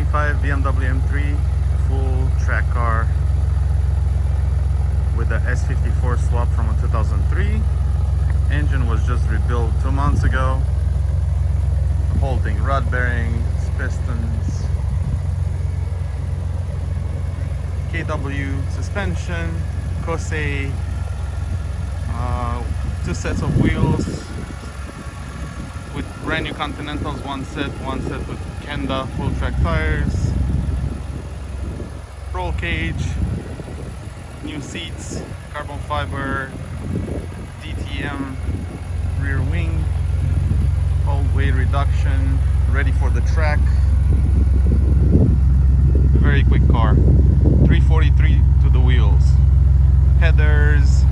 S55 BMW M3 full track car with the S54 swap from a 2003. Engine was just rebuilt 2 months ago. The whole thing, rod bearings, pistons, KW suspension, Kosei, 2 sets of wheels with brand new Continentals, one set with Kenda full track tires, roll cage, new seats, carbon fiber, DTM rear wing, all weight reduction, ready for the track. Very quick car. 343 to the wheels, headers,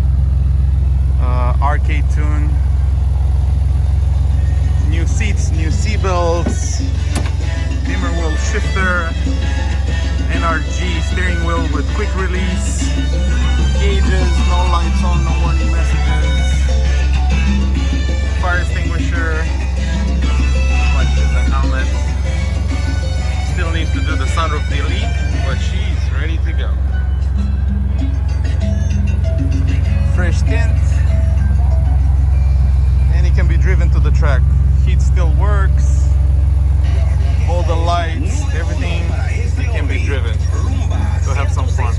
arcade tune, new seats, new seat belts, dimmer wheel shifter, NRG steering wheel with quick release, gauges, no lights on, no warning messages, fire extinguisher, clutches and helmets. Still needs to do the sunroof delete, but she's ready to go. Fresh tint, and it can be driven to the track. Heat still works, all the lights, everything, it can be driven. So have some fun.